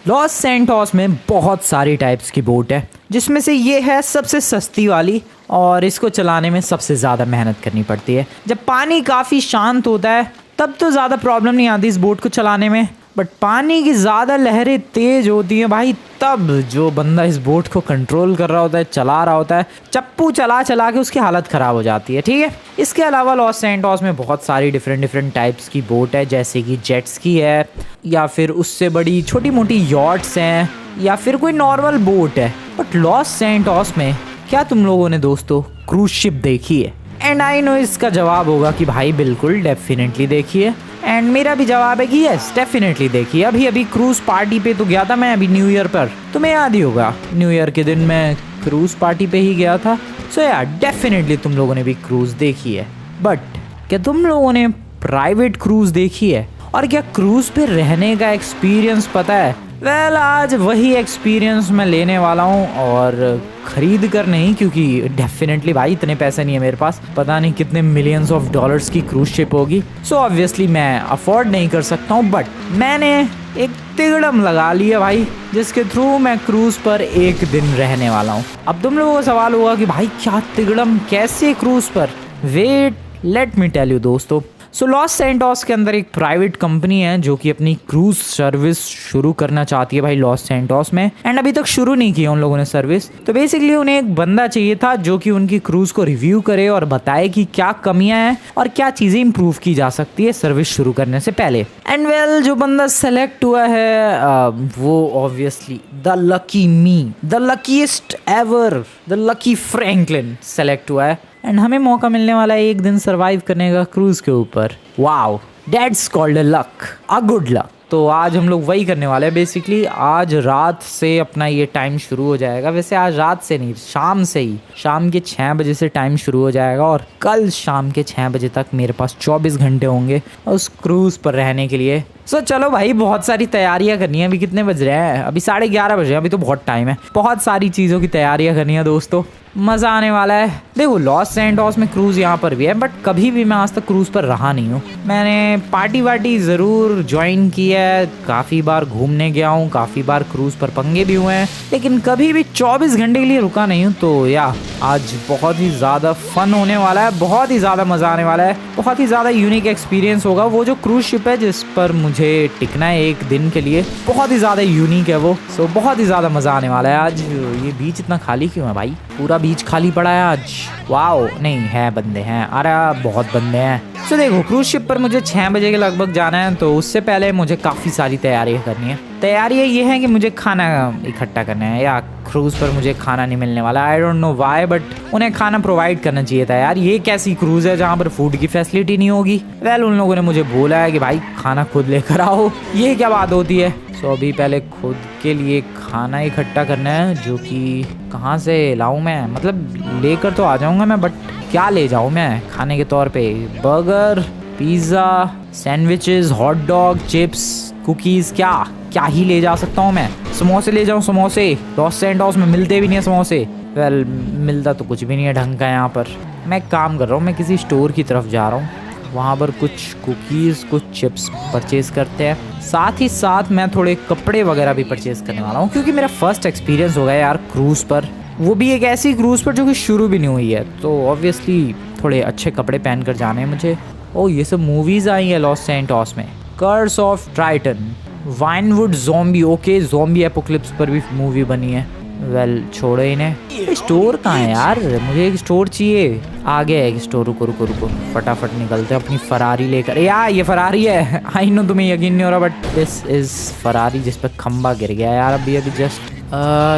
Loss Santos में बहुत सारी टाइप्स की बोट है, जिसमें से ये है सबसे सस्ती वाली और इसको चलाने में सबसे ज़्यादा मेहनत करनी पड़ती है। जब पानी काफ़ी शांत होता है तब तो ज़्यादा प्रॉब्लम नहीं आती इस बोट को चलाने में, बट पानी की ज़्यादा लहरें तेज़ होती हैं भाई, तब जो बंदा इस बोट को कंट्रोल कर रहा होता है, चला रहा होता है, चप्पू चला चला के उसकी हालत ख़राब हो जाती है। ठीक है, इसके अलावा लॉस सैंटोस में बहुत सारी डिफरेंट टाइप्स की बोट है, जैसे कि जेट्स की है, या फिर उससे बड़ी छोटी मोटी यॉट्स हैं, या फिर कोई नॉर्मल बोट है। बट लॉस सैंटोस में क्या तुम लोगों ने दोस्तों क्रूज शिप देखी है? एंड आई नो इसका जवाब होगा कि भाई बिल्कुल डेफिनेटली देखिए, एंड मेरा भी जवाब है कि यस डेफिनेटली देखिए। अभी क्रूज पार्टी पे तो गया था मैं अभी न्यू ईयर पर, तुम्हें याद ही होगा न्यू ईयर के दिन मैं क्रूज पार्टी पे ही गया था। सो यार डेफिनेटली तुम लोगों ने भी क्रूज देखी है। बट क्या तुम लोगों ने प्राइवेट क्रूज देखी है? और क्या क्रूज पे रहने का एक्सपीरियंस पता है? वेल आज वही एक्सपीरियंस मैं लेने वाला हूँ, और ख़रीद कर नहीं, क्योंकि डेफिनेटली भाई इतने पैसे नहीं है मेरे पास, पता नहीं कितने मिलियंस ऑफ डॉलर्स की क्रूज शिप होगी। सो ऑब्वियसली मैं अफोर्ड नहीं कर सकता हूँ, बट मैंने एक तिगड़म लगा लिया भाई, जिसके थ्रू मैं क्रूज़ पर एक दिन रहने वाला हूँ। अब तुम लोगों को सवाल होगा कि भाई क्या तिगड़म, कैसे क्रूज़ पर? Wait let me tell you दोस्तों। सो लॉस सैंटोस के अंदर एक प्राइवेट कंपनी है जो कि अपनी क्रूज सर्विस शुरू करना चाहती है भाई लॉस सैंटोस में, एंड अभी तक शुरू नहीं किया उन लोगों ने सर्विस। तो बेसिकली उन्हें एक बंदा चाहिए था जो कि उनकी क्रूज को रिव्यू करे और बताए कि क्या कमियां हैं और क्या चीजें इंप्रूव की जा सकती है सर्विस शुरू करने से पहले। एंड वेल जो बंदा सेलेक्ट हुआ है वो obviously the lucky me, the luckiest ever, the lucky Franklin select हुआ है, एंड हमें मौका मिलने वाला है एक दिन सरवाइव करने का क्रूज के ऊपर। Wow, that's called a luck, a good luck. तो आज हम लोग वही करने वाले हैं। बेसिकली आज रात से अपना ये टाइम शुरू हो जाएगा, वैसे आज रात से नहीं, शाम से ही, शाम के 6 बजे से टाइम शुरू हो जाएगा, और कल शाम के 6 बजे तक मेरे पास 24 घंटे होंगे उस क्रूज पर रहने के लिए। सो चलो भाई बहुत सारी तैयारियां करनी है। अभी कितने बज रहे हैं? अभी 11:30 बज रहे हैं, अभी तो बहुत टाइम है। बहुत सारी चीज़ों की तैयारियां करनी है दोस्तों, मज़ा आने वाला है। देखो लॉस सैंटोस में क्रूज़ यहाँ पर भी है, बट कभी भी मैं आज तक क्रूज़ पर रहा नहीं हूँ। मैंने पार्टी वार्टी ज़रूर ज्वाइन की है, काफ़ी बार घूमने गया हूँ, काफ़ी बार क्रूज़ पर पंगे भी हुए हैं, लेकिन कभी भी 24 घंटे के लिए रुका नहीं हूँ। तो या आज बहुत ही ज़्यादा फन होने वाला है, बहुत ही ज़्यादा मज़ा आने वाला है, बहुत ही ज़्यादा यूनिक एक्सपीरियंस होगा। वो जो क्रूज़ शिप है जिस पर मुझे टिकना है एक दिन के लिए, बहुत ही ज़्यादा यूनिक है वो। सो बहुत ही ज़्यादा मज़ा आने वाला है आज। ये बीच इतना खाली क्यों है भाई? पूरा बीच खाली पड़ा है आज। वाओ, नहीं है बंदे हैं, अरे बहुत बंदे हैं। सो देखो क्रूज शिप पर मुझे 6 बजे के लगभग जाना है, तो उससे पहले मुझे काफ़ी सारी तैयारियां करनी है। तैयारियां ये है कि मुझे खाना इकट्ठा करना है, या क्रूज़ पर मुझे खाना नहीं मिलने वाला, I don't know why, but उन्हें खाना प्रोवाइड करना चाहिए था यार। ये कैसी क्रूज़ है जहाँ पर फूड की फैसिलिटी नहीं होगी? वेल उन लोगों ने मुझे बोला है कि भाई खाना खुद लेकर आओ, ये क्या बात होती है? सो अभी पहले खुद के लिए खाना इकट्ठा करना है, जो कि कहाँ से लाऊं मैं? मतलब लेकर तो आ जाऊंगा मैं, बट क्या ले जाऊं मैं खाने के तौर पे? Burger, pizza, sandwiches, hot dog, chips, cookies, क्या ही ले जा सकता हूँ मैं? समोसे ले जाऊँ? समोसे लॉस सैंटोस में मिलते भी नहीं है समोसे। वेल मिलता तो कुछ भी नहीं है ढंग का यहाँ पर। मैं एक काम कर रहा हूँ, मैं किसी स्टोर की तरफ जा रहा हूँ, वहाँ पर कुछ कुकीज़, कुछ चिप्स परचेज़ करते हैं, साथ ही साथ मैं थोड़े कपड़े वगैरह भी परचेज़ करने वाला हूँ, क्योंकि मेरा फर्स्ट एक्सपीरियंस होगा यार क्रूज़ पर, वो भी एक ऐसी क्रूज़ पर जो कि शुरू भी नहीं हुई है। तो ऑब्वियसली थोड़े अच्छे कपड़े पहन कर जाने हैं मुझे। ओह ये सब मूवीज़ आई हैं लॉस सैंटोस में, Curse of Triton, Vinewood Zombie, okay zombie apocalypse पर भी मूवी बनी है। वेल छोड़ो इन्हें। स्टोर कहाँ है यार? मुझे एक स्टोर चाहिए। आगे है एक स्टोर, रुको रुको रुको, फटाफट निकलते हैं अपनी फरारी लेकर। यार ये फरारी है, आई नो तुम्हें यकीन नहीं हो रहा, बट दिस इज फरारी जिस पर खंबा गिर गया यार अभी जस्ट।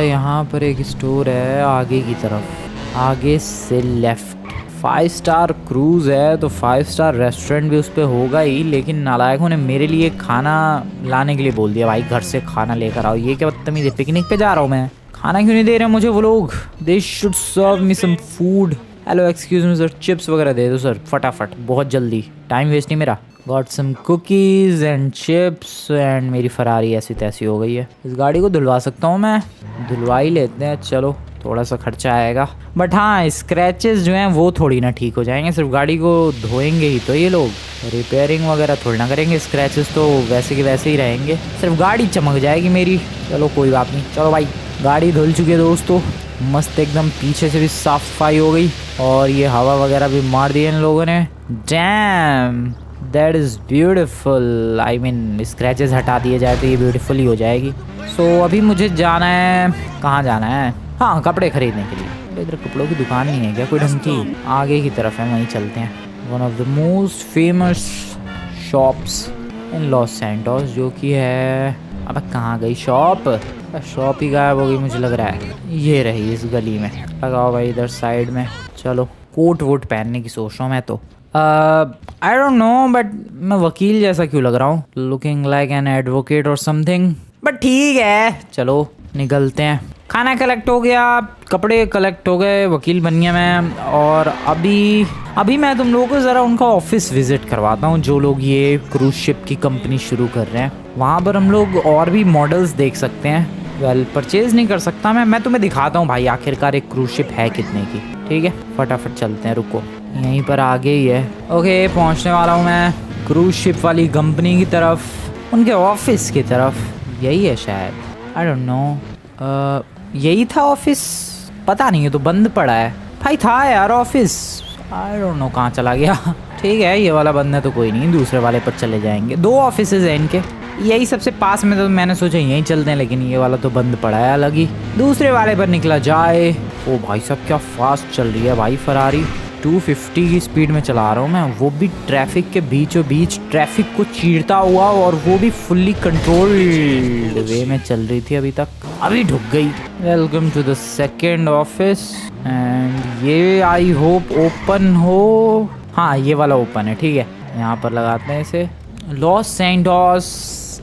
यहाँ पर एक स्टोर है आगे की तरफ, आगे से लेफ्ट। 5 स्टार क्रूज़ है तो 5 स्टार रेस्टोरेंट भी उस पर होगा ही, लेकिन नालायकों ने मेरे लिए खाना लाने के लिए बोल दिया भाई, घर से खाना लेकर आओ। ये क्या बदतमीज़ी है? पिकनिक पे जा रहा हूँ मैं, खाना क्यों नहीं दे रहे मुझे वो लोग? They should serve me some food. Hello excuse me sir, chips वगैरह दे दो सर फटाफट, बहुत जल्दी, टाइम वेस्ट नहीं मेरा। Got some cookies and chips, and मेरी फरारी ऐसी तैसी हो गई है। इस गाड़ी को धुलवा सकता हूँ मैं? धुलवा ही लेते हैं, चलो थोड़ा सा खर्चा आएगा, बट हाँ स्क्रैचेस जो हैं वो थोड़ी ना ठीक हो जाएंगे, सिर्फ गाड़ी को धोएंगे ही तो ये लोग, रिपेयरिंग वगैरह थोड़ी ना करेंगे। स्क्रैचेस तो वैसे के वैसे ही रहेंगे, सिर्फ गाड़ी चमक जाएगी मेरी। चलो कोई बात नहीं। चलो भाई गाड़ी धुल चुकी है दोस्तों, मस्त एकदम, पीछे से भी साफ सफाई हो गई और ये हवा वगैरह भी मार दी इन लोगों ने। Dam that is beautiful. I mean scratches हटा दिए जाए तो ये ब्यूटीफुल ही हो जाएगी। सो अभी मुझे जाना है, कहाँ जाना है? हाँ कपड़े खरीदने के लिए। इधर कपड़ों की दुकान नहीं है क्या कोई ढंग की? आगे की तरफ है, वहीं चलते हैं। One of the most famous shops in Los Santos, जो कि है, अब कहाँ गई शॉप? शॉप ही गायब हो गई मुझे लग रहा है। ये रही इस गली में, लगाओ भाई इधर साइड में। चलो कोट वोट पहनने की सोच रहा हूँ मैं तो। आई डोंट नो बट मैं वकील जैसा क्यों लग रहा हूँ? लुकिंग लाइक एन एडवोकेट और समथिंग, बट ठीक है चलो निकलते हैं। खाना कलेक्ट हो गया, कपड़े कलेक्ट हो गए, वकील बन गया मैं। और अभी मैं तुम लोगों को ज़रा उनका ऑफिस विजिट करवाता हूँ, जो लोग ये क्रूज शिप की कंपनी शुरू कर रहे हैं। वहाँ पर हम लोग और भी मॉडल्स देख सकते हैं। वेल परचेज नहीं कर सकता मैं तुम्हें दिखाता हूँ भाई आखिरकार एक क्रूज शिप है कितने की। ठीक है फटाफट चलते हैं, रुको यहीं पर आगे ही है। ओके पहुँचने वाला हूँ मैं क्रूज शिप वाली कंपनी की तरफ, उनके ऑफिस की तरफ। यही है शायद, आई डोंट नो, यही था ऑफिस, पता नहीं है तो बंद पड़ा है भाई। था यार ऑफिस, आई डोंट नो कहाँ चला गया। ठीक है ये वाला बंद है तो कोई नहीं, दूसरे वाले पर चले जाएंगे। 2 ऑफिसेज हैं इनके, यही सबसे पास में, तो मैंने सोचा यहीं चलते हैं, लेकिन ये वाला तो बंद पड़ा है अलग ही। दूसरे वाले पर निकला जाए। ओ भाई साहब क्या फास्ट चल रही है भाई फरारी, 250 की स्पीड में चला रहा हूँ मैं, वो भी ट्रैफिक के बीचों बीच, ट्रैफिक को चीरता हुआ, और वो भी फुल्ली कंट्रोल्ड वे में चल रही थी अभी तक, अभी ढुक गई। Welcome to the second office and ये आई होप ओपन हो। हाँ ये वाला ओपन है, ठीक है यहाँ पर लगाते हैं इसे। लॉस सैंटोस,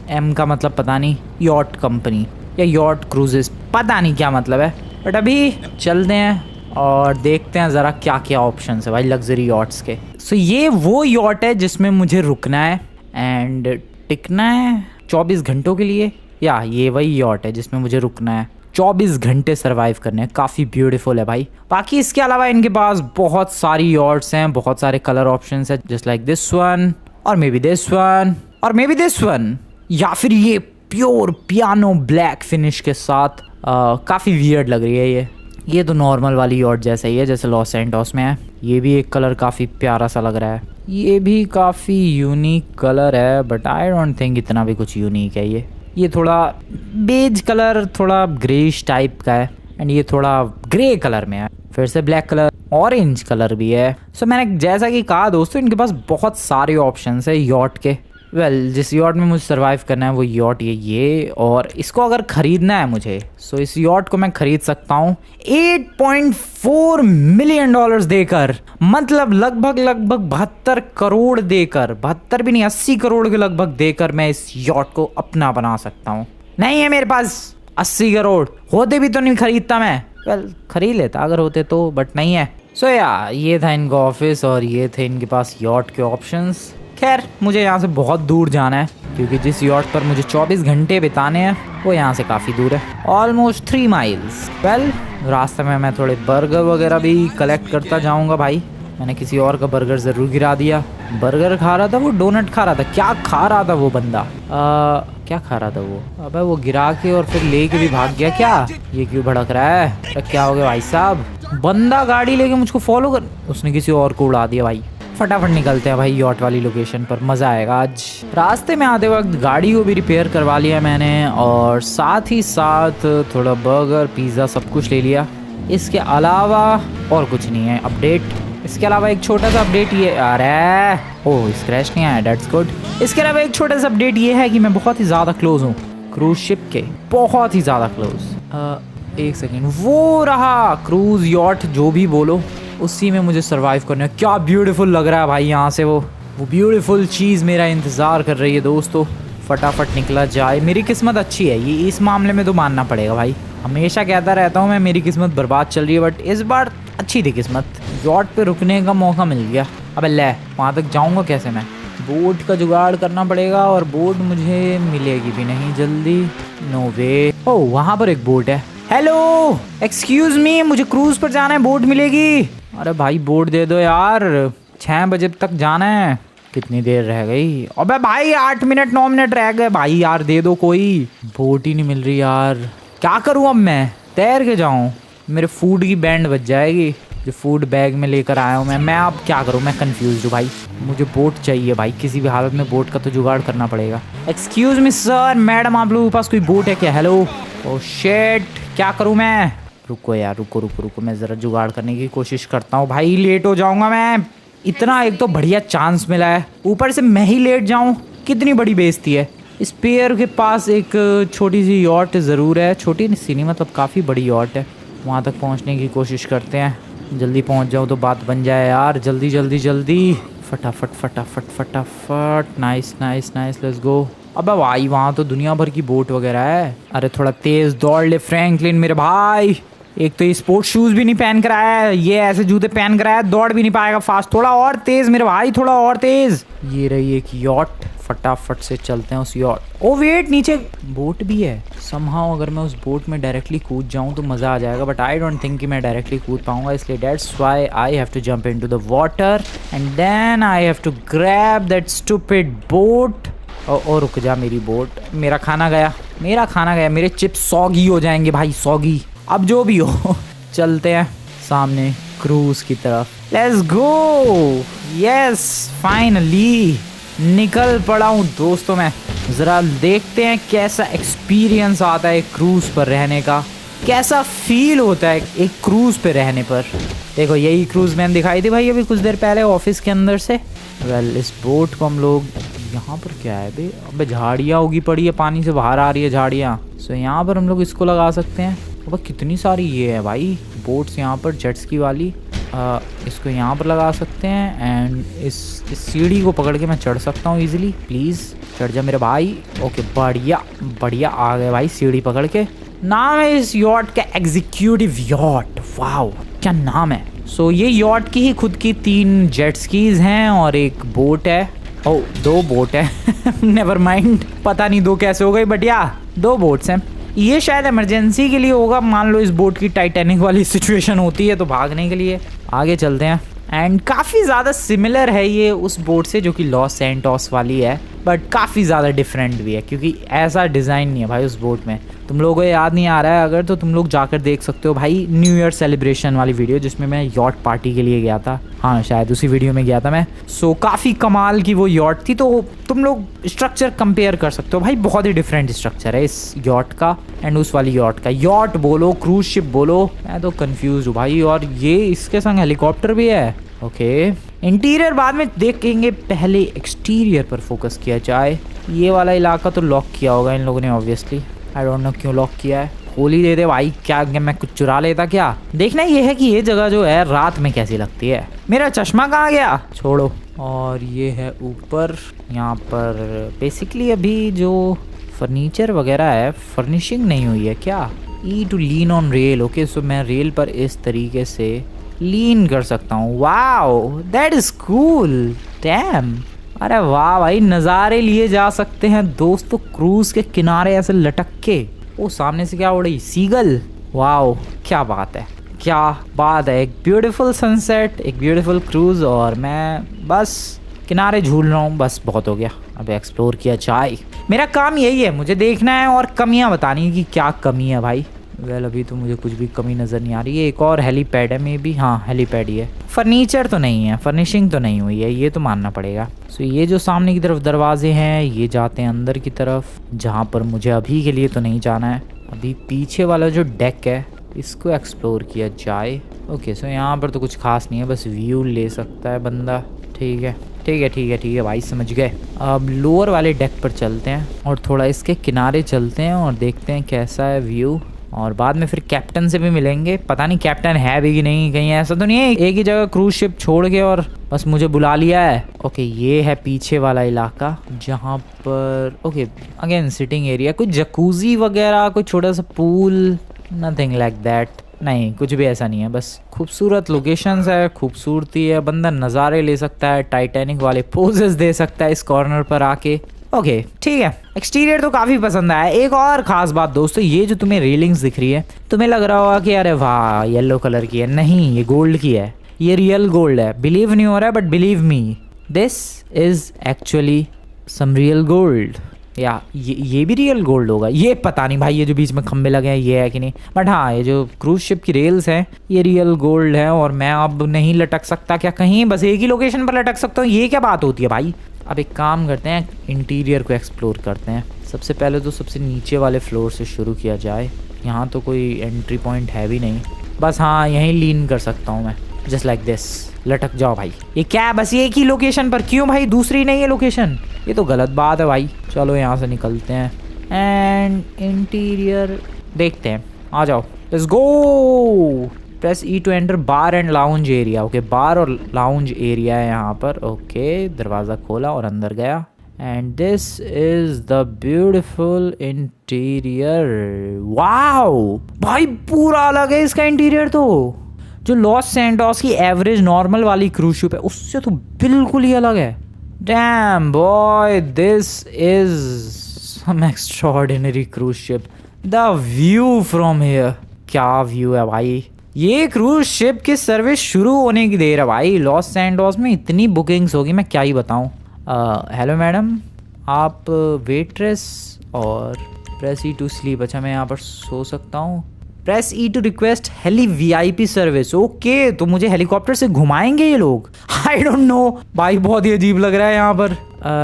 एम का मतलब पता नहीं, यॉट कंपनी या यॉट क्रूजेस, पता नहीं क्या मतलब है, बट अभी चलते हैं और देखते हैं ज़रा क्या क्या ऑप्शन है भाई लग्जरी यॉट्स के। सो ये वो यॉट है जिसमें मुझे रुकना है एंड टिकना है 24 घंटों के लिए, या ये वही यॉट है जिसमें मुझे रुकना है 24 घंटे सर्वाइव करने हैं। काफ़ी ब्यूटीफुल है भाई। बाकी इसके अलावा इनके पास बहुत सारी यॉट्स हैं, बहुत सारे कलर ऑप्शंस हैं, जस्ट लाइक दिस वन और मे बी दिस वन और मे बी दिस वन, या फिर ये प्योर पियानो ब्लैक फिनिश के साथ। काफ़ी वियर्ड लग रही है ये तो नॉर्मल वाली यॉट जैसा ही है जैसे लॉस सैंटोस में है। ये भी एक कलर काफ़ी प्यारा सा लग रहा है, ये भी काफ़ी यूनिक कलर है, बट आई डोंट थिंक इतना भी कुछ यूनिक है। ये थोड़ा बेज कलर, थोड़ा ग्रेइश टाइप का है, एंड ये थोड़ा ग्रे कलर में है। फिर से ब्लैक कलर, ऑरेंज कलर भी है। सो मैंने जैसा कि कहा दोस्तों, इनके पास बहुत सारे ऑप्शंस है यॉट के। जिस यॉट में मुझे सरवाइव करना है वो यॉट ये, और इसको अगर ख़रीदना है मुझे, सो इस यॉट को मैं ख़रीद सकता हूँ 8.4 मिलियन डॉलर्स देकर, मतलब लगभग 72 करोड़ देकर, 72 भी नहीं 80 करोड़ के लगभग देकर मैं इस यॉट को अपना बना सकता हूँ। नहीं है मेरे पास 80 करोड़, होते भी तो नहीं खरीदता मैं। खरीद लेता अगर होते तो, बट नहीं है। सो ये था इनका ऑफिस और ये थे इनके पास यॉट के ऑप्शंस। खैर मुझे यहाँ से बहुत दूर जाना है, क्योंकि जिस यॉट पर मुझे 24 घंटे बिताने हैं वो यहाँ से काफ़ी दूर है, ऑलमोस्ट 3 माइल्स। रास्ते में मैं थोड़े बर्गर वगैरह भी कलेक्ट करता जाऊँगा भाई। मैंने किसी और का बर्गर ज़रूर गिरा दिया। बर्गर खा रहा था वो, डोनट खा रहा था, क्या खा रहा था वो बंदा? क्या खा रहा था वो? अबे वो गिरा के और फिर लेके भी भाग गया क्या? ये क्यों भड़क रहा है? क्या हो गया भाई साहब? बंदा गाड़ी लेके मुझको फॉलो कर, उसने किसी और को उड़ा दिया भाई। फटाफट निकलते हैं भाई यॉट वाली लोकेशन पर, मज़ा आएगा आज। रास्ते में आते वक्त गाड़ी को भी रिपेयर करवा लिया मैंने, और साथ ही साथ थोड़ा बर्गर पिज़्ज़ा सब कुछ ले लिया। इसके अलावा और कुछ नहीं है अपडेट। इसके अलावा एक छोटा सा अपडेट ये आ रहा है, ओह स्क्रैच नहीं आया, दैट्स गुड। इसके अलावा एक छोटा सा अपडेट ये है कि मैं बहुत ही ज़्यादा क्लोज हूँ क्रूज शिप के, बहुत ही ज़्यादा क्लोज। एक सेकेंड, वो रहा क्रूज यॉट, जो भी बोलो, उसी में मुझे सरवाइव करना है। क्या ब्यूटीफुल लग रहा है भाई यहाँ से, वो ब्यूटीफुल चीज़ मेरा इंतज़ार कर रही है दोस्तों। फटाफट निकला जाए। मेरी किस्मत अच्छी है ये, इस मामले में तो मानना पड़ेगा भाई। हमेशा कहता रहता हूँ मैं मेरी किस्मत बर्बाद चल रही है, बट इस बार अच्छी थी किस्मत। यॉट पे रुकने का मौका मिल गया। अबे ले, वहाँ तक जाऊँगा कैसे मैं? बोट का जुगाड़ करना पड़ेगा, और बोट मुझे मिलेगी भी नहीं जल्दी, नो वे। ओह वहाँ पर एक बोट है हेलो एक्सक्यूज मी, मुझे क्रूज पर जाना है, बोट मिलेगी? अरे भाई बोट दे दो यार, 6 बजे तक जाना है। कितनी देर रह गई? अबे भाई 8 मिनट 9 मिनट रह गए भाई, यार दे दो कोई। बोट ही नहीं मिल रही यार, क्या करूँ अब मैं? तैर के जाऊँ? मेरे फूड की बैंड बच जाएगी जो फूड बैग में लेकर आया हूँ मैं अब क्या करूँ? मैं कंफ्यूज हूँ भाई। मुझे बोट चाहिए भाई, किसी भी हालत में बोट का तो जुगाड़ करना पड़ेगा। एक्सक्यूज मी सर, मैडम आप लोगों के पास कोई बोट है क्या? हेलो। ओह शिट, क्या करूँ मैं? रुको यार, रुको, मैं ज़रा जुगाड़ करने की कोशिश करता हूँ भाई, लेट हो जाऊँगा मैं। इतना एक तो बढ़िया चांस मिला है, ऊपर से मैं ही लेट जाऊँ, कितनी बड़ी बेइज्जती है। स्पेयर के पास एक छोटी सी यॉट ज़रूर है, छोटी सी नहीं मतलब काफ़ी बड़ी यॉट है। वहाँ तक पहुँचने की कोशिश करते हैं, जल्दी पहुँच जाऊँ तो बात बन जाए यार। जल्दी फटाफट। Nice, let's go. अबे भाई वहाँ तो दुनिया भर की बोट वगैरह है। अरे थोड़ा तेज़ दौड़ ले फ्रैंकलिन मेरे भाई, एक तो ये स्पोर्ट्स शूज़ भी नहीं पहन कर आया है, ये ऐसे जूते पहन कर आया है, दौड़ भी नहीं पाएगा फास्ट। थोड़ा और तेज़ मेरे भाई, थोड़ा और तेज़। ये रही एक यॉट, फटाफट से चलते हैं उस यॉट। ओ वेट, नीचे बोट भी है। समहाउ अगर मैं उस बोट में डायरेक्टली कूद जाऊं तो मज़ा आ जाएगा, बट आई डोंट थिंक कि मैं डायरेक्टली कूद पाऊंगा, इसलिए that's why I have to jump into the water and then I have to grab that stupid boat. और रुक जा मेरी बोट, मेरा खाना गया, मेरे चिप्स सॉगी हो जाएंगे भाई, सॉगी। अब जो भी हो चलते हैं सामने क्रूज की तरफ। Let's go. यस फाइनली निकल पड़ा हूँ दोस्तों मैं। ज़रा देखते हैं कैसा एक्सपीरियंस आता है क्रूज पर रहने का, कैसा फील होता है एक क्रूज पे रहने पर। देखो यही क्रूज मैन दिखाई दी भाई अभी कुछ देर पहले ऑफिस के अंदर से। वेल इस बोट को हम लोग, यहाँ पर क्या है बे? अबे झाड़ियाँ उगी पड़ी है, पानी से बाहर आ रही है झाड़ियाँ। सो यहाँ पर हम लोग इसको लगा सकते हैं। अब कितनी सारी ये है भाई बोट्स यहाँ पर, जेट्स की वाली। इसको यहाँ पर लगा सकते हैं एंड इस सीढ़ी को पकड़ के मैं चढ़ सकता हूँ इजीली। प्लीज़ चढ़ जा मेरे भाई। ओके बढ़िया आ गए भाई सीढ़ी पकड़ के। नाम है इस यॉट का एग्जीक्यूटिव यॉट। वाओ क्या नाम है। सो ये यॉट की ही खुद की 3 जेट स्कीज हैं और एक बोट है। ओ 2 बोट है नेवर माइंड, पता नहीं 2 कैसे हो गई, बट या 2 बोट्स हैं। ये शायद इमरजेंसी के लिए होगा, मान लो इस बोट की टाइटैनिक वाली सिचुएशन होती है तो भागने के लिए। आगे चलते हैं एंड काफ़ी ज़्यादा सिमिलर है ये उस बोट से जो कि लॉस सैंटोस वाली है, बट काफ़ी ज़्यादा डिफरेंट भी है क्योंकि ऐसा डिज़ाइन नहीं है भाई उस बोट में। तुम लोगों को याद नहीं आ रहा है अगर तो तुम लोग जाकर देख सकते हो भाई न्यू ईयर सेलिब्रेशन वाली वीडियो जिसमें मैं यॉट पार्टी के लिए गया था। हाँ शायद उसी वीडियो में गया था मैं। सो काफ़ी कमाल की वो यॉट थी, तो तुम लोग स्ट्रक्चर कंपेयर कर सकते हो भाई, बहुत ही डिफरेंट स्ट्रक्चर है इस यॉट का एंड उस वाली यॉट का। यॉट बोलो क्रूज शिप बोलो, मैं तो कंफ्यूज हूँ भाई। और ये इसके संग हेलीकॉप्टर भी है। ओके इंटीरियर बाद में देखेंगे, पहले एक्सटीरियर पर फोकस किया जाए। ये वाला इलाका तो लॉक किया होगा इन लोगों ने ऑब्वियसली, आई डोंट नो क्यों लॉक किया है। होली दे दे भाई, क्या मैं कुछ चुरा लेता क्या? देखना ये है कि ये जगह जो है रात में कैसी लगती है। मेरा चश्मा कहाँ गया? छोड़ो। और ये है ऊपर, यहाँ पर बेसिकली अभी जो फर्नीचर वगैरह है फर्निशिंग नहीं हुई है क्या? E to lean on rail. Okay so मैं रेल पर इस तरीके से लीन कर सकता हूँ। Wow that is cool dam. अरे वाह भाई, नज़ारे लिए जा सकते हैं दोस्तों क्रूज के किनारे ऐसे लटक के। ओ सामने से क्या उड़ी? सीगल। वाओ क्या बात है, क्या बात है। एक ब्यूटीफुल सनसेट, एक ब्यूटीफुल क्रूज और मैं बस किनारे झूल रहा हूँ, बस बहुत हो गया। अब एक्सप्लोर किया जाए। मेरा काम यही है, मुझे देखना है और कमियाँ बतानी है कि क्या कमी है भाई। वेल अभी तो मुझे कुछ भी कमी नज़र नहीं आ रही है। एक और हेलीपैड है मे बी, हाँ हेलीपैड ही है। फर्नीचर तो नहीं है, फर्निशिंग तो नहीं हुई है, ये तो मानना पड़ेगा। सो ये जो सामने की तरफ दरवाजे हैं ये जाते हैं अंदर की तरफ, जहाँ पर मुझे अभी के लिए तो नहीं जाना है। अभी पीछे वाला जो डेक है इसको एक्सप्लोर किया जाए। ओके सो यहाँ पर तो कुछ खास नहीं है, बस व्यू ले सकता है बंदा। ठीक है भाई समझ गए। अब लोअर वाले डेक पर चलते हैं और थोड़ा इसके किनारे चलते हैं और देखते हैं कैसा है व्यू। और बाद में फिर कैप्टन से भी मिलेंगे, पता नहीं कैप्टन है भी कि नहीं, कहीं ऐसा तो नहीं है एक ही जगह क्रूज शिप छोड़ के और बस मुझे बुला लिया है। ओके ये है पीछे वाला इलाका जहाँ पर ओके अगेन सिटिंग एरिया, कुछ जकूजी वगैरह, कोई छोटा सा पूल, नथिंग लाइक दैट, नहीं कुछ भी ऐसा नहीं है। बस खूबसूरत लोकेशंस है, खूबसूरती है, बंदा नज़ारे ले सकता है, टाइटैनिक वाले पोजेस दे सकता है इस कॉर्नर पर आके। ओके ठीक है, एक्सटीरियर तो काफ़ी पसंद आया। एक और ख़ास बात दोस्तों, ये जो तुम्हें रेलिंग्स दिख रही है, तुम्हें लग रहा होगा कि अरे वाह येलो कलर की है, नहीं ये गोल्ड की है, ये रियल गोल्ड है। बिलीव नहीं हो रहा है but believe me, this is actually some real gold. या ये भी रियल गोल्ड होगा, ये पता नहीं भाई, ये जो बीच में खंबे लगे हैं ये है कि नहीं, बट हाँ ये जो क्रूज शिप की रेल्स हैं ये रियल गोल्ड है। और मैं अब नहीं लटक सकता क्या कहीं, बस एक ही लोकेशन पर लटक सकता हूँ, ये क्या बात होती है भाई। अब एक काम करते हैं, इंटीरियर को एक्सप्लोर करते हैं। सबसे पहले तो सबसे नीचे वाले फ्लोर से शुरू किया जाए। यहाँ तो कोई एंट्री पॉइंट है भी नहीं, बस हाँ यहीं लीन कर सकता हूँ मैं, जस्ट लाइक दिस। लटक जाओ भाई। ये क्या है, बस एक ही लोकेशन पर क्यों भाई, दूसरी नहीं है लोकेशन, ये तो गलत बात है भाई। चलो यहाँ से निकलते हैं एंड इंटीरियर देखते हैं, आ जाओ let's go. Press E to enter bar and lounge area. Okay bar और लाउंज एरिया है यहाँ पर। ओके दरवाज़ा खोला और अंदर गया and this is the beautiful interior. Wow भाई पूरा अलग है इसका इंटीरियर तो, जो लॉस सैंटोस की एवरेज नॉर्मल वाली क्रूज शिप है उससे तो बिल्कुल ही अलग है। Damn boy this is some extraordinary cruise ship. The view from here, क्या व्यू है भाई। ये क्रूज शिप की सर्विस शुरू होने की देर है भाई। लॉस सैंटोस में इतनी बुकिंग्स होगी मैं क्या ही बताऊं। हेलो मैडम, आप वेट्रेस और प्रेस ई टू स्लीप। अच्छा मैं यहाँ पर सो सकता हूँ। Press E to request heli VIP service. Okay तो मुझे हेलीकॉप्टर से घुमाएंगे ये लोग। आई डोंट नो भाई, बहुत ही अजीब लग रहा है यहाँ पर।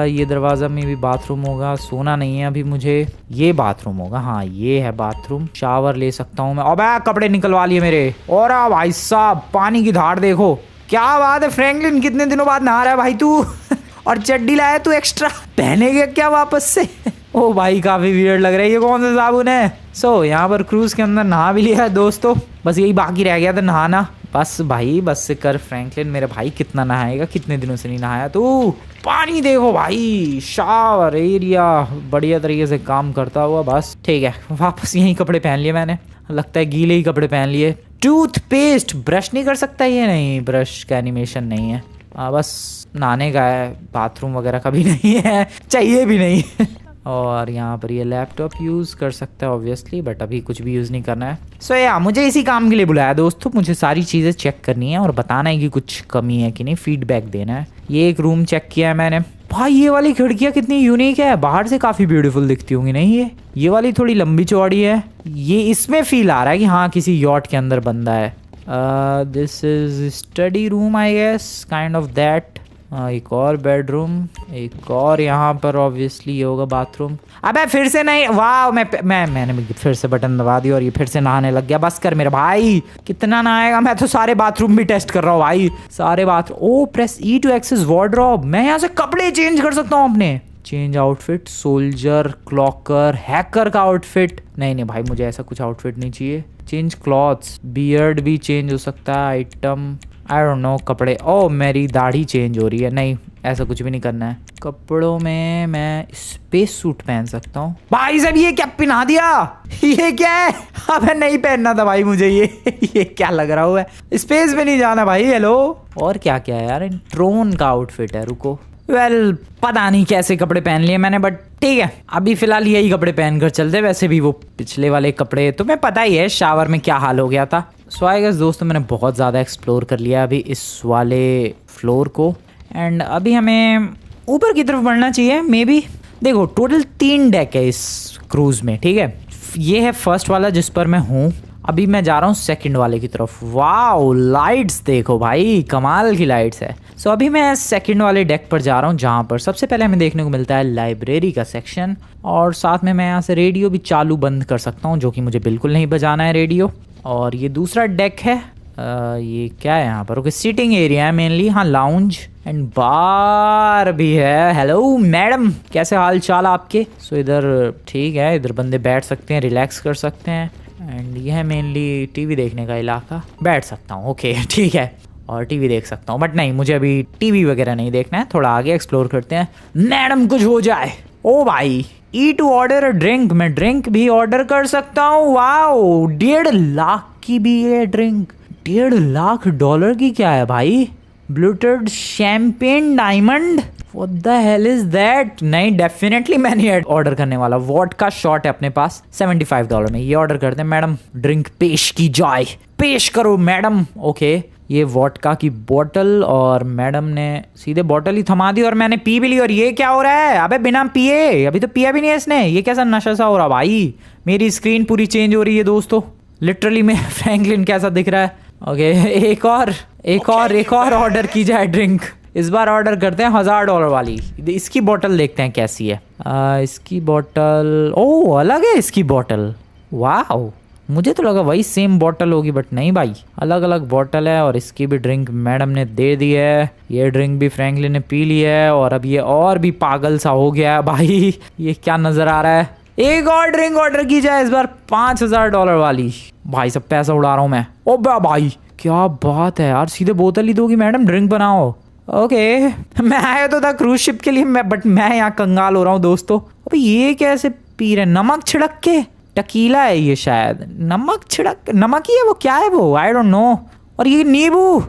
ये दरवाज़ा में भी बाथरूम होगा, सोना नहीं है अभी मुझे। ये बाथरूम होगा, हाँ ये है बाथरूम। शावर ले सकता हूँ मैं। अबे कपड़े निकलवा लिए मेरे। और भाई साहब पानी की धार देखो, क्या बात है फ्रैंकलिन, कितने दिनों बाद नहा रहा है भाई तू। और चड्डी लाया तू एक्स्ट्रा, पहनेगा क्या वापस से। ओ भाई काफी वियर्ड लग रहा है, ये कौन सा साबुन है। सो यहाँ पर क्रूज के अंदर नहा भी लिया है दोस्तों, बस यही बाकी रह गया था नहाना। बस भाई बस से कर फ्रैंकलिन, मेरे भाई कितना नहाएगा, कितने दिनों से नहीं नहाया तू। पानी देखो भाई, शावर एरिया बढ़िया तरीके से काम करता हुआ। बस ठीक है, वापस यही कपड़े पहन लिए मैंने, लगता है गीले ही कपड़े पहन लिए। टूथपेस्ट, ब्रश नहीं कर सकता ये, नहीं ब्रश का एनिमेशन नहीं है। बस नहाने का है, बाथरूम वगैरह का भी नहीं है, चाहिए भी नहीं। और यहाँ पर ये लैपटॉप यूज़ कर सकता है ऑब्वियसली, बट अभी कुछ भी यूज़ नहीं करना है। सो या मुझे इसी काम के लिए बुलाया दोस्तों, मुझे सारी चीज़ें चेक करनी है और बताना है कि कुछ कमी है कि नहीं, फीडबैक देना है। ये एक रूम चेक किया है मैंने। भाई ये वाली खिड़कियाँ कितनी यूनिक है, बाहर से काफ़ी ब्यूटीफुल दिखती होंगी नहीं। ये वाली थोड़ी लंबी चौड़ी है, ये इसमें फील आ रहा है कि हाँ किसी यॉट के अंदर बंदा है। This is study room I guess, kind of that. एक और बेडरूम, एक और यहाँ पर ऑब्वियसली ये होगा बाथरूम। अबे फिर से नहीं, वाह मैंने फिर से बटन दबा दिया और ये फिर से नहाने लग गया। बस कर मेरे भाई, कितना नहाएगा, मैं तो सारे बाथरूम भी टेस्ट कर रहा हूँ भाई, सारे bathroom. Oh press E to access wardrobe, मैं यहाँ से कपड़े चेंज कर सकता हूँ अपने। Change outfit, soldier, clocker, hacker का आउटफिट। नहीं भाई मुझे ऐसा कुछ आउटफिट नहीं चाहिए। चेंज क्लॉथ्स, बियर्ड भी चेंज हो सकता है, आइटम आई डोंट नो, कपड़े। ओ मेरी दाढ़ी चेंज हो रही है, नहीं ऐसा कुछ भी नहीं करना है। कपड़ों में मैं स्पेस सूट पहन सकता हूँ। भाई साहब ये क्या पहना दिया, ये क्या है। अबे नहीं पहनना था भाई मुझे ये क्या लग रहा हुआ है, स्पेस में नहीं जाना भाई। हेलो और क्या क्या है यार, ट्रोन का आउटफिट है, रुको। वेल पता नहीं कैसे कपड़े पहन लिए मैंने, बट ठीक है अभी फिलहाल यही कपड़े पहन कर चलते। वैसे भी वो पिछले वाले कपड़े तुम्हें पता ही है शावर में क्या हाल हो गया था। सो आई गेस दोस्तों मैंने बहुत ज़्यादा एक्सप्लोर कर लिया अभी इस वाले फ्लोर को, एंड अभी हमें ऊपर की तरफ बढ़ना चाहिए मे बी। देखो टोटल 3 डेक है इस क्रूज़ में, ठीक है। ये है फर्स्ट वाला जिस पर मैं हूँ, अभी मैं जा रहा हूँ सेकंड वाले की तरफ। वाओ लाइट्स देखो भाई, कमाल की लाइट्स है। सो अभी मैं सेकंड वाले डेक पर जा रहा हूँ, जहाँ पर सबसे पहले हमें देखने को मिलता है लाइब्रेरी का सेक्शन, और साथ में मैं यहाँ से रेडियो भी चालू बंद कर सकता हूँ, जो कि मुझे बिल्कुल नहीं बजाना है रेडियो। और ये दूसरा डेक है, ये क्या है यहाँ पर, ओके सीटिंग एरिया है मेनली, हाँ लाउंज एंड बार भी है। हेलो मैडम, कैसे हाल चाल आपके। सो इधर ठीक है, इधर बंदे बैठ सकते हैं, रिलैक्स कर सकते हैं, एंड ये है मेनली टीवी देखने का इलाका। बैठ सकता हूँ, ओके ठीक है, और टीवी देख सकता हूँ, बट नहीं मुझे अभी टीवी वगैरह नहीं देखना है, थोड़ा आगे एक्सप्लोर करते हैं। मैडम कुछ हो जाए। ओ भाई ई टू ऑर्डर अ ड्रिंक, मैं ड्रिंक भी ऑर्डर कर सकता हूँ। वाओ 1.5 लाख की भी है ड्रिंक, $1.5 लाख की क्या है भाई। ब्लूटर्ड champagne diamond, what the hell is that? नहीं, डेफिनेटली मैं नहीं ऑर्डर करने वाला। वोडका शॉट है अपने पास $75 में, ये ऑर्डर करते हैं। मैडम ड्रिंक पेश की जाए, पेश करो मैडम। ओके, ये वोडका की बोतल, और मैडम ने सीधे बोतल ही थमा दी और मैंने पी भी ली। और ये क्या हो रहा है? अबे बिना पिए, अभी तो पिया भी नहीं है इसने। ये कैसा नशा सा हो रहा भाई? मेरी स्क्रीन पूरी चेंज हो रही है दोस्तों, लिटरली में फ्रैंकलिन कैसा दिख रहा है। ओके, एक और ऑर्डर की जाए ड्रिंक। इस बार ऑर्डर करते हैं $1000 वाली। इसकी बोतल देखते हैं कैसी है। इसकी बोतल, ओह अलग है इसकी बोतल। वाह, मुझे तो लगा वही सेम बोतल होगी, बट नहीं भाई, अलग अलग बोतल है। और इसकी भी ड्रिंक मैडम ने दे दी है। ये ड्रिंक भी फ्रैंकलिन ने पी ली है। और अब ये और भी पागल सा हो गया है भाई। ये क्या नजर आ रहा है? एक और ड्रिंक ऑर्डर की जाए, इस बार $5000 वाली। भाई सब पैसा उड़ा रहा हूँ मैं। ओ भाई क्या बात है यार, सीधे बोतल ही दोगी मैडम, ड्रिंक बनाओ। ओके, मैं आया तो था क्रूज शिप के लिए, बट मैं यहाँ कंगाल हो रहा हूँ दोस्तों। अबे ये कैसे पी रहे? नमक छिड़क के? टकीला है ये शायद। नमक ही है वो, क्या है वो? I don't know. और ये नींबू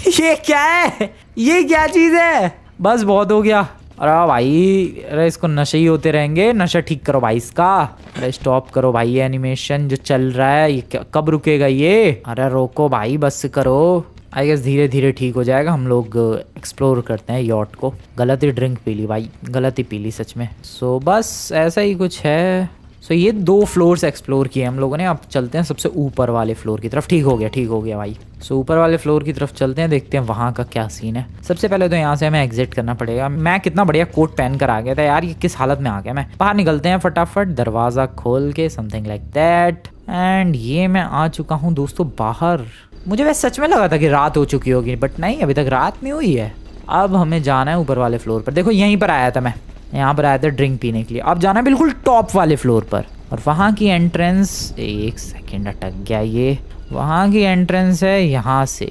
ये क्या है? ये क्या चीज़ है? बस बहुत हो गया। अरे भाई, अरे इसको नशे ही होते रहेंगे। नशा ठीक करो भाई इसका। अरे स्टॉप करो भाई, ये एनिमेशन जो चल रहा है ये कब रुकेगा ये? अरे रोको भाई, बस करो। आई गेस धीरे धीरे ठीक हो जाएगा। हम लोग एक्सप्लोर करते हैं यॉट को। गलत ही ड्रिंक पी ली भाई, गलत ही पी ली सच में। सो बस ऐसा ही कुछ है। सो ये 2 फ्लोर्स एक्सप्लोर किए हम लोगों ने। अब चलते हैं सबसे ऊपर वाले फ्लोर की तरफ। ठीक हो गया भाई। सो ऊपर वाले फ्लोर की तरफ चलते हैं, देखते हैं वहाँ का क्या सीन है। सबसे पहले तो यहाँ से हमें एग्जिट करना पड़ेगा। मैं कितना बढ़िया कोट पहन कर आ गया था यार, ये किस हालत में आ गया मैं। बाहर निकलते हैं फटाफट, दरवाज़ा खोल के, समथिंग लाइक दैट। एंड ये मैं आ चुका हूँ दोस्तों बाहर। मुझे वैसे सच में लगा था कि रात हो चुकी होगी, बट नहीं, अभी तक रात नहीं हुई है। अब हमें जाना है ऊपर वाले फ्लोर पर। देखो यहीं पर आया था मैं, यहाँ पर आया था ड्रिंक पीने के लिए। अब जाना है बिल्कुल टॉप वाले फ्लोर पर। और वहाँ की एंट्रेंस, एक सेकेंड अटक गया ये। वहाँ की एंट्रेंस है यहाँ से।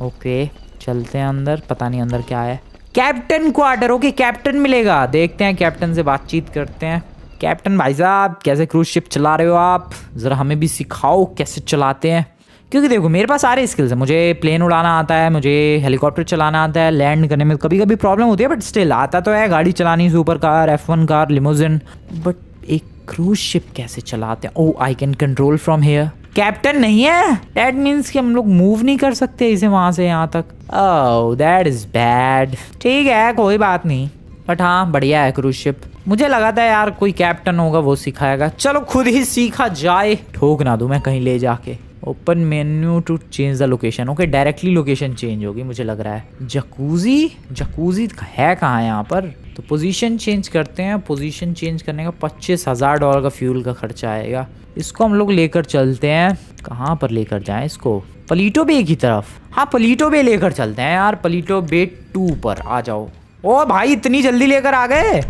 ओके चलते हैं अंदर, पता नहीं अंदर क्या है। Captain quarter. ओके कैप्टन मिलेगा, देखते हैं कैप्टन से बातचीत करते हैं। कैप्टन भाई साहब, कैसे क्रूज शिप चला रहे हो आप? ज़रा हमें भी सिखाओ कैसे चलाते हैं, क्योंकि देखो मेरे पास सारे स्किल्स हैं। मुझे प्लेन उड़ाना आता है, मुझे हेलीकॉप्टर चलाना आता है, लैंड करने में कभी कभी प्रॉब्लम होती है, बट स्टिल आता तो है। गाड़ी चलानी, super car, F1 car, limousine. But एक क्रूज शिप कैसे चलाते हैं? Oh, I can control from here. Captain नहीं है, दैट मीन्स कि हम लोग मूव नहीं कर सकते इसे वहाँ से यहाँ तक। Oh that is bad. ठीक है कोई बात नहीं, बट हाँ बढ़िया है क्रूज शिप। मुझे लगा था यार कोई कैप्टन होगा वो सिखाएगा, चलो खुद ही सीखा जाए। ठोक ना दूं मैं कहीं ले जाके। Open menu to change the location. Okay directly location change होगी मुझे लग रहा है। जकूजी है कहाँ यहाँ पर? तो पोजीशन चेंज करते हैं। पोजीशन चेंज करने का $25,000 का फ्यूल का खर्चा आएगा। इसको हम लोग लेकर चलते हैं। कहाँ पर लेकर जाएं इसको? पलीटो बे की तरफ। हाँ पलीटो बे लेकर चलते हैं यार। पलीटो बे 2 पर आ जाओ। ओ भाई इतनी जल्दी लेकर आ गए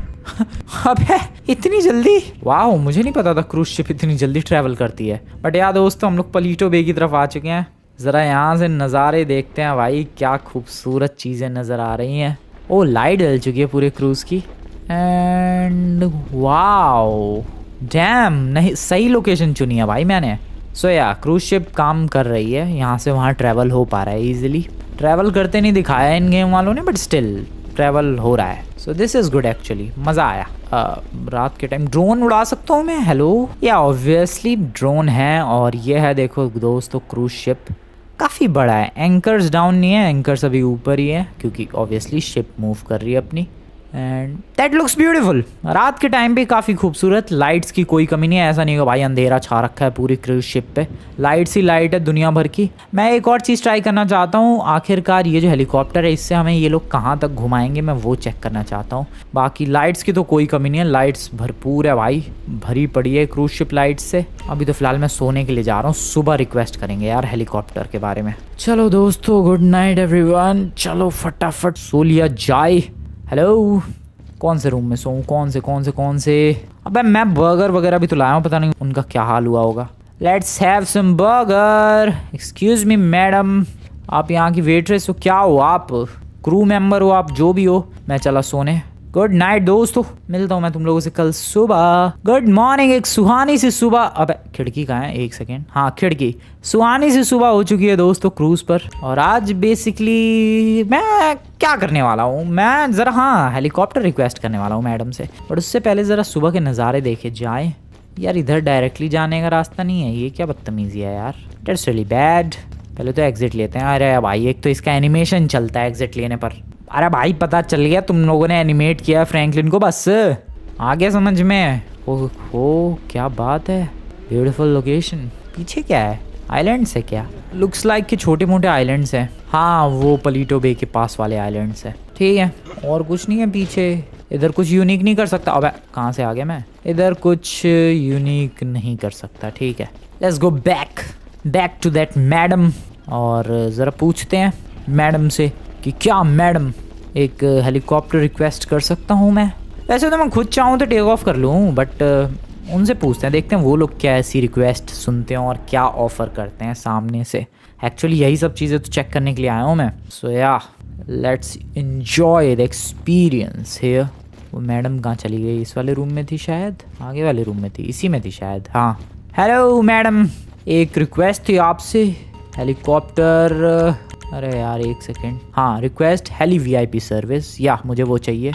अबे इतनी जल्दी? वाह, मुझे नहीं पता था क्रूज शिप इतनी जल्दी ट्रैवल करती है। बट यार दोस्तों हम लोग पलीटो बे की तरफ आ चुके हैं। ज़रा यहाँ से नज़ारे देखते हैं भाई, क्या खूबसूरत चीज़ें नज़र आ रही हैं। ओ लाइट जल चुकी है पूरे क्रूज़ की। एंड वाओ डैम, नहीं सही लोकेशन चुनी है भाई मैंने। सो या क्रूज शिप काम कर रही है, यहाँ से वहाँ ट्रैवल हो पा रहा है ईजिली। ट्रैवल करते नहीं दिखाया इन गेम वालों ने, बट स्टिल ट्रैवल हो रहा है। So this is good actually, मज़ा आया। रात के टाइम ड्रोन उड़ा सकता हूँ मैं? हेलो, या ऑब्वियसली ड्रोन है। और ये है देखो दोस्तों क्रूज शिप, काफ़ी बड़ा है। एंकर्स डाउन नहीं है, एंकर्स अभी ऊपर ही है क्योंकि ऑब्वियसली शिप मूव कर रही है अपनी। And that looks beautiful. रात के टाइम पे काफ़ी खूबसूरत। लाइट्स की कोई कमी नहीं है, ऐसा नहीं होगा भाई अंधेरा छा रखा है पूरी क्रूज शिप पे। लाइट्स ही लाइट है दुनिया भर की। मैं एक और चीज़ ट्राई करना चाहता हूँ। आखिरकार ये जो हेलीकॉप्टर है इससे हमें ये लोग कहाँ तक घुमाएंगे मैं वो चेक करना चाहता हूँ। बाकी लाइट्स की तो कोई कमी नहीं है, लाइट्स भरपूर है भाई, भरी पड़ी है क्रूज शिप लाइट्स से। अभी तो फिलहाल मैं सोने के लिए जा रहा हूँ, सुबह रिक्वेस्ट करेंगे यार हेलीकॉप्टर के बारे में। चलो दोस्तों गुड नाइट एवरीवन, चलो फटाफट सो लिया जाए। हेलो, कौन से रूम में सोऊं? कौन से? अबे मैं बर्गर वगैरह भी तो लाया हूँ, पता नहीं उनका क्या हाल हुआ होगा। Let's have some burger. Excuse me madam, आप यहाँ की वेट्रेस हो? क्या हो आप? क्रू मेंबर हो आप? जो भी हो। मैं चला सोने, गुड नाइट दोस्तों, मिलता हूँ मैं तुम लोगों से कल सुबह। Good morning. एक सुहानी सी सुबह, अब खिड़की कहाँ है, एक सेकेंड, हाँ खिड़की। सुहानी सी सुबह हो चुकी है दोस्तों क्रूज पर। और आज बेसिकली मैं क्या करने वाला हूँ, मैं जरा हाँ हेलीकॉप्टर रिक्वेस्ट करने वाला हूँ मैडम से। बट उससे पहले जरा सुबह के नज़ारे देखे जाए। यार इधर डायरेक्टली जाने का रास्ता नहीं है, ये क्या बदतमीजी है यार, दैट्स रियली बैड। पहले तो एग्जिट लेते हैं। अरे भाई एक तो इसका एनिमेशन चलता है एग्जिट लेने पर। अरे भाई पता चल गया तुम लोगों ने एनिमेट किया फ्रैंकलिन को, बस आ गया समझ में। ओह क्या बात है, ब्यूटीफुल लोकेशन। पीछे क्या है, आइलैंड्स है क्या? लुक्स लाइक कि छोटे मोटे आइलैंड्स हैं। हाँ वो पलीटो बे के पास वाले आइलैंड्स हैं, ठीक है। और कुछ नहीं है पीछे। इधर कुछ यूनिक नहीं कर सकता। अबे कहाँ से आ गया मैं? इधर कुछ यूनिक नहीं कर सकता, ठीक है। Let's go back to that madam और ज़रा पूछते हैं मैडम से कि क्या मैडम एक हेलीकॉप्टर रिक्वेस्ट कर सकता हूँ मैं? वैसे तो मैं खुद चाहूँ तो टेक ऑफ कर लूँ, बट उनसे पूछते हैं, देखते हैं वो लोग क्या ऐसी रिक्वेस्ट सुनते हैं और क्या ऑफ़र करते हैं सामने से। एक्चुअली यही सब चीज़ें तो चेक करने के लिए आया हूँ मैं। सो या let's enjoy the experience here. वो मैडम कहाँ चली गई? इस वाले रूम में थी शायद, आगे वाले रूम में थी, इसी में थी शायद। हाँ हेलो मैडम, एक रिक्वेस्ट थी आपसे, हेलीकॉप्टर। अरे यार एक सेकेंड, हाँ रिक्वेस्ट हेली VIP सर्विस, या मुझे वो चाहिए।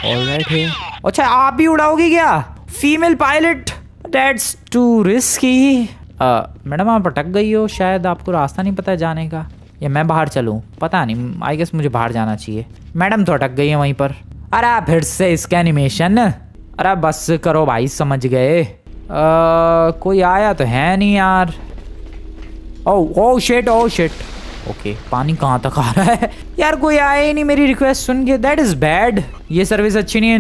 ऑलराइट है। अच्छा आप भी उड़ाओगे क्या? Female pilot, that's to risky. Madam आप अटक गई हो शायद, आपको रास्ता नहीं पता है जाने का, या मैं बाहर चलूँ? पता नहीं, आई गेस मुझे बाहर जाना चाहिए। मैडम तो अटक गई है वहीं पर। अरे फिर से इसका एनिमेशन, अरे बस करो भाई, समझ गए। कोई आया तो है नहीं यार। ओह शिट ओके, पानी कहाँ तक आ रहा है यार? कोई आया ही नहीं मेरी रिक्वेस्ट सुन के, दैट इज बैड। ये सर्विस अच्छी नहीं है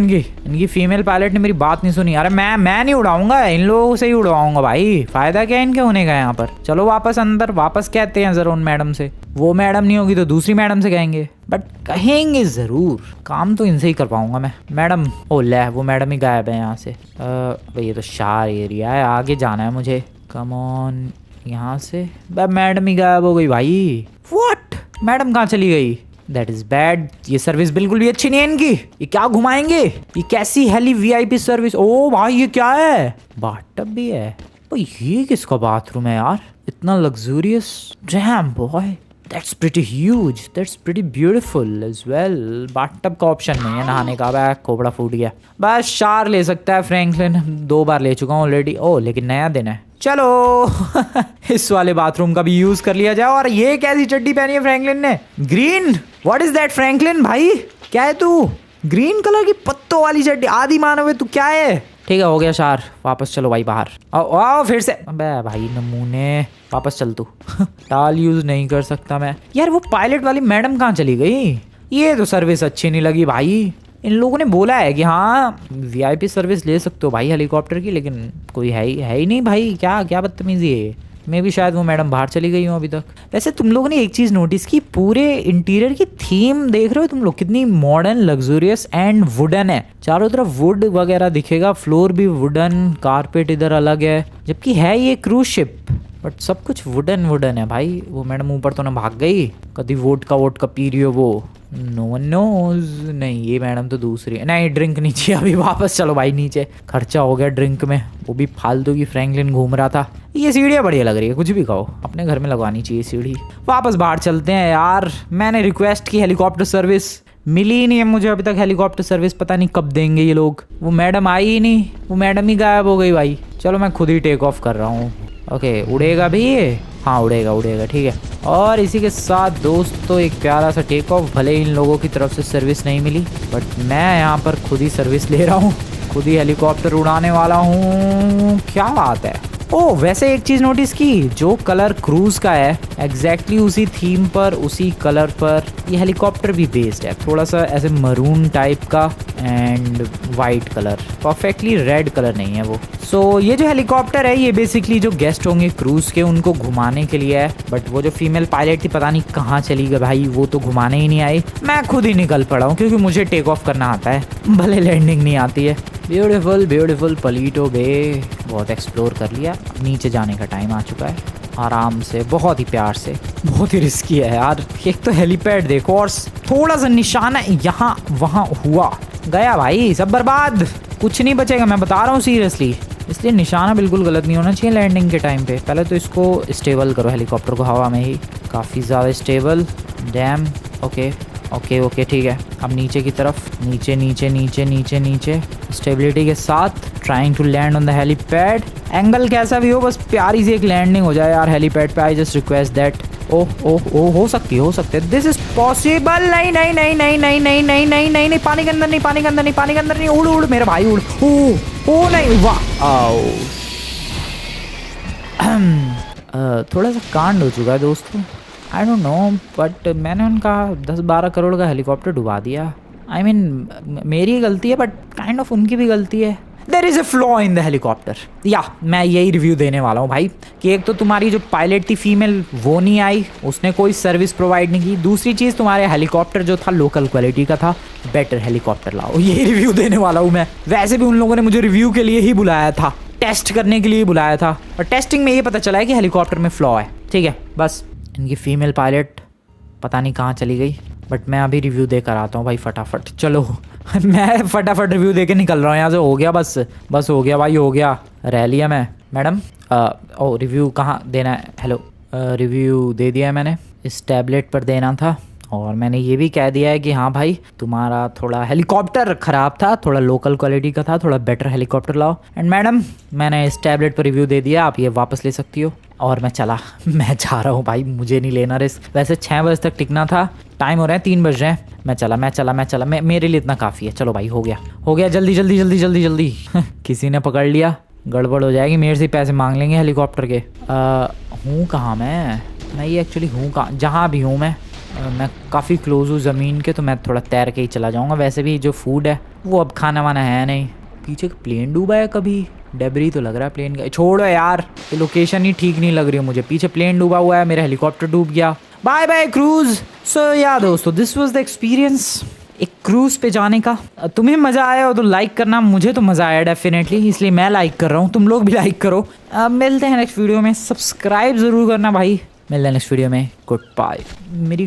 इनकी फीमेल पायलट ने मेरी बात नहीं सुनी। अरे मैं नहीं उड़ाऊंगा, इन लोगों से ही उड़वाऊंगा भाई, फायदा क्या इनके होने का यहाँ पर। चलो वापस अंदर, वापस कहते हैं जरा उन मैडम से। वो मैडम नहीं होगी तो दूसरी मैडम से कहेंगे, बट कहेंगे जरूर, काम तो इनसे ही कर पाऊंगा मैं। मैडम, ओ ले वो मैडम ही गायब है यहाँ से। भाई ये तो शार एरिया है, आगे जाना है मुझे। कम ऑन, यहाँ से मैडम ही गायब हो गई भाई। व्हाट, मैडम कहाँ चली गई? That is bad. ये सर्विस बिल्कुल भी अच्छी नहीं है इनकी। ये क्या घुमाएंगे? ये कैसी हेली VIP सर्विस? ओ भाई ये क्या है? बाथटब भी है भाई। ये किसका बाथरूम है यार, इतना luxurious? Damn boy, that's pretty huge, that's pretty beautiful as well. Bathtub का ऑप्शन नहीं है नहाने का। बैग खोपड़ा फूट गया। बस शार ले सकता है फ्रैंकलिन, 2 बार ले चुका हूँ ऑलरेडी। ओ लेकिन नया दिन है, चलो इस वाले बाथरूम का भी यूज कर लिया जाए। और ये कैसी चड्डी पहनी है फ्रैंकलिन ने? Green, what is that Franklin भाई? क्या है तू? ग्रीन कलर की पत्तों वाली चड्डी, आदि मानव है तू, क्या है? ठीक है हो गया शार, वापस चलो भाई बाहर। आओ फिर से। अबे भाई नमूने, वापस चल तू। टाल यूज नहीं कर सकता मैं यार। वो पायलट वाली मैडम कहाँ चली गई? ये तो सर्विस अच्छी नहीं लगी भाई। इन लोगों ने बोला है कि हाँ VIP सर्विस ले सकते हो भाई हेलीकॉप्टर की, लेकिन कोई है ही नहीं भाई। क्या बदतमीजी है। मैं भी शायद वो मैडम बाहर चली गई हूँ अभी तक। वैसे तुम लोगों ने एक चीज़ नोटिस की, पूरे इंटीरियर की थीम देख रहे हो तुम लोग, कितनी मॉडर्न, लग्जूरियस एंड वुडन है। चारों तरफ वुड वगैरह दिखेगा, फ्लोर भी वुडन, कारपेट इधर अलग है, जबकि है ये क्रूज शिप, बट सब कुछ वुडन है भाई। वो मैडम ऊपर तो ना भाग गई, कभी वोट का पी रही हो वो, नो वन नोज। नहीं ये मैडम तो दूसरी है। नहीं ड्रिंक नहीं चाहिए अभी, वापस चलो भाई नीचे। खर्चा हो गया ड्रिंक में, वो भी फालतू की फ्रैंकलिन घूम रहा था। ये सीढ़ियाँ बढ़िया लग रही है, कुछ भी कहो, अपने घर में लगवानी चाहिए सीढ़ी। वापस बाहर चलते हैं यार। मैंने रिक्वेस्ट की हेलीकॉप्टर सर्विस, मिली ही नहीं है मुझे अभी तक हेलीकॉप्टर सर्विस। पता नहीं कब देंगे ये लोग। वो मैडम आई ही नहीं, वो मैडम ही गायब हो गई भाई। चलो मैं खुद ही टेक ऑफ कर रहा हूँ। ओके उड़ेगा भी ये? हाँ उड़ेगा ठीक है। और इसी के साथ दोस्तों एक प्यारा सा टेक ऑफ। भले इन लोगों की तरफ से सर्विस नहीं मिली, बट मैं यहाँ पर खुद ही सर्विस ले रहा हूँ, खुद ही हेलीकॉप्टर उड़ाने वाला हूँ। क्या बात है। ओह वैसे एक चीज़ नोटिस की, जो कलर क्रूज का है एग्जैक्टली उसी थीम पर, उसी कलर पर ये हेलीकॉप्टर भी बेस्ड है। थोड़ा सा ऐसे मरून टाइप का and white colour, perfectly red colour नहीं है वो। सो ये जो हेलीकॉप्टर है ये बेसिकली जो गेस्ट होंगे क्रूज के उनको घुमाने के लिए है। बट वो जो फीमेल पायलट थी पता नहीं कहाँ चली गई भाई, वो तो घुमाने ही नहीं आई। मैं खुद ही निकल पड़ा हूँ क्योंकि मुझे टेक ऑफ करना आता है, भले लैंडिंग नहीं आती है। ब्यूटीफुल पलीटो बे, बहुत एक्सप्लोर कर लिया। नीचे जाने का टाइम आ चुका है। आराम से, बहुत ही प्यार से। बहुत ही रिस्की है यार। एक तो हेलीपैड देखो और थोड़ा सा निशाना यहाँ वहाँ हुआ, गया भाई, सब बर्बाद, कुछ नहीं बचेगा, मैं बता रहा हूँ सीरियसली। इसलिए निशाना बिल्कुल गलत नहीं होना चाहिए लैंडिंग के टाइम पे। पहले तो इसको स्टेबल करो हेलीकॉप्टर को हवा में ही, काफ़ी ज़्यादा stable. Dam, okay okay okay ठीक है। अब नीचे की तरफ, नीचे नीचे नीचे नीचे नीचे, स्टेबिलिटी के साथ trying to land on the helipad. Angle कैसा भी हो, बस प्यारी सी एक लैंडिंग हो जाए यार हेलीपैड पे। I just request that. Oh oh oh, हो सकती है, दिस इज पॉसिबल। नहीं नहीं नहीं नहीं नहीं नहीं नहीं नहीं नहीं नहीं, पानी के अंदर नहीं, पानी के अंदर नहीं, पानी के अंदर नहीं। उड़ उड़ मेरा भाई उड़। ओ नहीं, वाह। आओ थोड़ा सा कांड हो चुका है दोस्तों, आई डोंट नो, बट मैंने उनका 10-12 करोड़ का हेलीकॉप्टर डुबा दिया। आई मीन मेरी गलती है, बट काइंड ऑफ उनकी भी गलती है। There is a flaw in the helicopter. या मैं यही रिव्यू देने वाला हूँ भाई, कि एक तो तुम्हारी जो पायलट थी फीमेल वो नहीं आई, उसने कोई सर्विस प्रोवाइड नहीं की। दूसरी चीज़, तुम्हारे हेलीकॉप्टर जो था लोकल क्वालिटी का था, बेटर हेलीकॉप्टर लाओ। यही रिव्यू देने वाला हूँ मैं। वैसे भी उन लोगों ने मुझे रिव्यू के लिए ही बुलाया था, टेस्ट करने के लिए बुलाया था, और टेस्टिंग में ये पता चला है कि हेलीकॉप्टर में फ्लॉ है। ठीक है, बस इनकी फीमेल पायलट पता नहीं कहाँ चली गई, बट मैं अभी रिव्यू देकर आता हूँ भाई फटाफट। चलो मैं फटाफट रिव्यू दे के निकल रहा हूँ यहाँ से। हो गया, बस हो गया भाई, हो गया, रह लिया मैं। मैडम ओ रिव्यू कहाँ देना है? हेलो, रिव्यू दे दिया है मैंने, इस टैबलेट पर देना था। और मैंने ये भी कह दिया है कि हाँ भाई, तुम्हारा थोड़ा हेलीकॉप्टर ख़राब था, थोड़ा लोकल क्वालिटी का था, थोड़ा बेटर हेलीकॉप्टर लाओ। एंड मैडम, मैंने इस टैबलेट पर रिव्यू दे दिया, आप ये वापस ले सकती हो। और मैं जा रहा हूँ भाई, मुझे नहीं लेना रिस्क। वैसे 6 बजे तक टिकना था, टाइम हो रहा है 3 बज रहे हैं। मैं मेरे लिए इतना काफ़ी है। चलो भाई, हो गया, जल्दी जल्दी जल्दी जल्दी जल्दी किसी ने पकड़ लिया, गड़बड़ हो जाएगी, मेरे से पैसे मांग लेंगे हेलीकॉप्टर के। हूँ कहाँ मैं ये एक्चुअली हूँ कहाँ, जहाँ भी हूँ मैं काफ़ी क्लोज हूँ ज़मीन के, तो मैं थोड़ा तैर के ही चला जाऊँगा। वैसे भी जो फूड है वो अब खाना वाना है नहीं। पीछे प्लेन डूबा है, कभी डेबरी तो लग रहा है प्लेन का। छोड़ो यार, ये लोकेशन ही ठीक नहीं लग रही है मुझे। पीछे प्लेन डूबा हुआ है, मेरा हेलीकॉप्टर डूब गया। Bye bye cruise. सो या दोस्तों, दिस वाज द एक्सपीरियंस एक क्रूज पे जाने का। तुम्हें मज़ा आया हो तो लाइक करना, मुझे तो मज़ा आया डेफिनेटली, इसलिए मैं लाइक कर रहा हूँ, तुम लोग भी लाइक करो। मिलते हैं नेक्स्ट वीडियो में, सब्सक्राइब ज़रूर करना भाई। मिलते हैं नेक्स्ट वीडियो में, गुड बाय। मेरी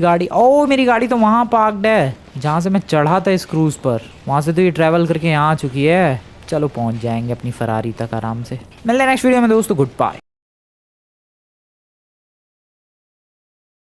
गाड़ी तो वहाँ पार्कड है जहाँ से मैं चढ़ा था इस क्रूज़ पर। वहाँ से तो ये ट्रैवल करके यहाँ आ चुकी है। चलो पहुँच जाएंगे अपनी फरारी तक आराम से। मिलते हैं नेक्स्ट वीडियो में दोस्तों, गुड बाय।